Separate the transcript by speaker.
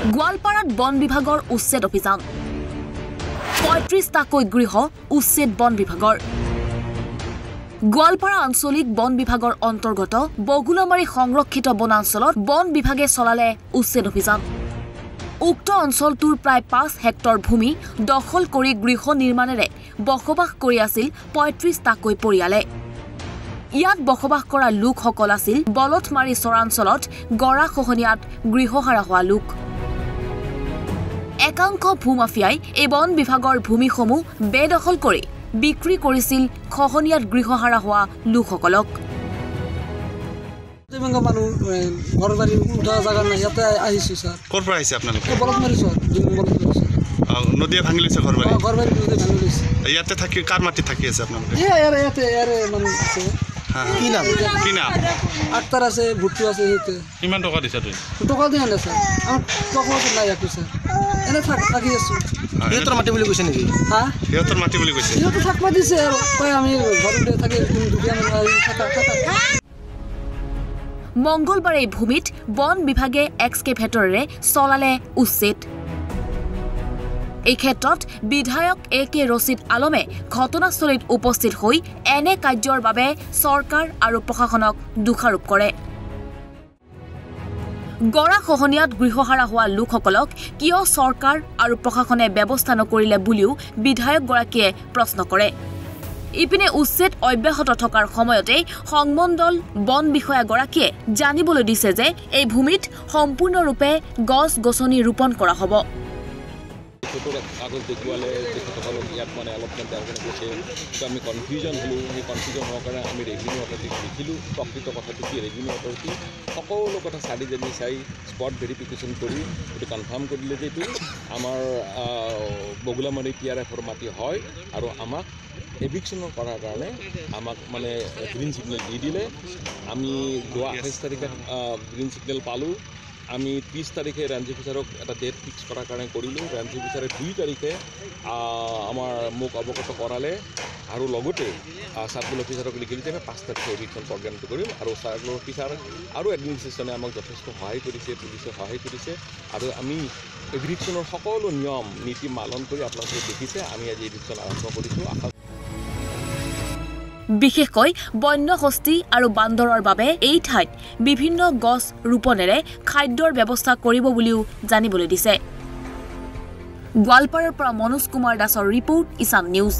Speaker 1: গোৱালপাৰাত বন বিভাগৰ উচ্ছেদ অভিযান ৩৫টাকৈ গৃহ উচ্ছেদ বন বিভাগৰ গোৱালপাৰা আঞ্চলিক বন বিভাগৰ অন্তৰ্গত বগুলামাৰী সংৰক্ষিত বনাঞ্চলত বন বিভাগে চলালে উচ্ছেদ অভিযান উক্ত অঞ্চলটোৰ প্ৰায় ৫ হেক্টৰ ভূমি দখল কৰি গৃহ নিৰ্মাণেৰে বসবাস কৰি আছিল ৩৫টাকৈ পৰিয়ালে ইয়াত বসবাস কৰা লোকসকল আছিল বলতমাৰী চৰাঞ্চলত গৰা খহনীয়াত গৃহহাৰা হোৱা লোক একাংশ ভূমাফিয়াই এই বন বিভাগৰ ভূমিসমূহ বেদখল কৰি বিক্ৰী কৰিছিল খহনীয়াত গৃহহাৰা হোৱা লোকসকলক
Speaker 2: মানুহ ঘৰবাৰী উঠা জাগা নাই ইয়াতে আহিছো স্যাৰ
Speaker 3: ক'ৰ পৰা আহিছে আপোনালোকে
Speaker 2: বলতমাৰী স্যাৰ
Speaker 3: নদীয়ে ভাঙি লৈছে ঘৰবাৰী
Speaker 2: ঘৰবাৰী নদী ভাঙি লৈছে
Speaker 3: ইয়াতে থাকি কাৰ মাটিত থাকি আছে আপোনালোকে
Speaker 2: ইয়াৰে মানুহ আছে
Speaker 3: কি নাম
Speaker 2: আক্তাৰ আছে ভুট্টু আছে সেইতে
Speaker 3: কিমান টকা দিছা তুমি
Speaker 2: টকা দিয়া নাই স্যাৰ আমাৰ টকা নাই একো স্যাৰ এনে থাকি আছো
Speaker 4: সিহঁতৰ মাটি বুলি কৈছে নেকি
Speaker 2: হা
Speaker 3: সিহঁতৰ মাটি বুলি কৈছে
Speaker 2: সিহঁতে থাকবা দিছে আৰু কয় আমি ঘৰতে থাকি দুখীয়া মানুহ থাকা
Speaker 1: মঙ্গলবাৰে এই ভূমিত বন বিভাগে এক্সকেভেটৰেৰে চলালে উচ্ছেদ এই ক্ষেত্ৰত বিধায়ক A.K. ৰছিদ আলমে ঘটনাস্থলীত উপস্থিত হৈ এনে কাৰ্যৰ বাবে চৰকাৰ আৰু প্ৰশাসনক দোষাৰোপ কৰে গৰা খহনীয়াত গৃহহাৰা হোৱা লোকসকলক কিয় চৰকাৰ আৰু প্ৰশাসনে ব্যৱস্থা নকৰিলে বুলিও বিধায়কগৰাকীয়ে প্ৰশ্ন কৰে ইপিনে উচ্ছেদ অব্যাহত থকাৰ সময়তে সংমণ্ডল বন বিষয়াগৰাকীয়ে জানিবলৈ দিছে যে এই ভূমিত সম্পূৰ্ণৰূপে গছ-গছনি ৰোপণ কৰা হ'ব
Speaker 5: কাগজ দেখুৱালে তেখেতসকলক ইয়াত মানে অলপমান তেওঁলোকে কৈছে তো আমি কনফিউজন হ'লোঁ সেই কনফিউজন হোৱাৰ কাৰণে আমি ৰেভিনিউ অথৰিটিক লিখিলোঁ প্ৰকৃত কথাটো কি ৰেভিনিউ অথৰিটি সকলো কথা চাই স্পট ভেৰিফিকেশ্যন কৰি এইটো কনফাৰ্ম কৰিলে যে এইটো আমাৰ বগুলামাৰী PRFৰ মাটি হয় আৰু আমাক এভিকশ্যনৰ কৰাৰ কাৰণে আমাক মানে গ্ৰীণ ছিগনেল দি দিলে আমি যোৱা ২৮ তাৰিখে গ্ৰীণ ছিগনেল পালোঁ আমি ৩০ তাৰিখে ৰেঞ্জ অফিচাৰক এটা ডেট ফিক্স কৰাৰ কাৰণে কৰিলোঁ ৰেঞ্জ অফিচাৰে ২ তাৰিখে মোক অৱগত কৰালে আৰু লগতে চাৰ্কল অফিচাৰক লিখিলে যে আমি ৫ তাৰিখে এভিকশ্যন প্ৰগ্ৰেমটো কৰিম আৰু চাৰ্কল অফিচাৰ আৰু এডমিনিষ্ট্ৰেশ্যনে আমাক যথেষ্ট সহায় কৰিছে পুলিচে সহায় কৰিছে আৰু আমি এভিকশ্যনৰ সকলো নিয়ম নীতি পালন কৰি আপোনালোকে দেখিছে আমি আজি এভিকশ্যন আৰম্ভ কৰিছোঁ
Speaker 1: বিশেষকৈ বন্যহস্তি আৰু বান্দৰৰ বাবে এই ঠাইত বিভিন্ন গছ ৰোপণেৰে খাদ্যৰ ব্যৱস্থা কৰিব বুলিও জানিবলৈ দিছে গোৱালপাৰাৰ পৰা মনোজ কুমাৰ দাসৰ ৰিপৰ্ট ইছান নিউজ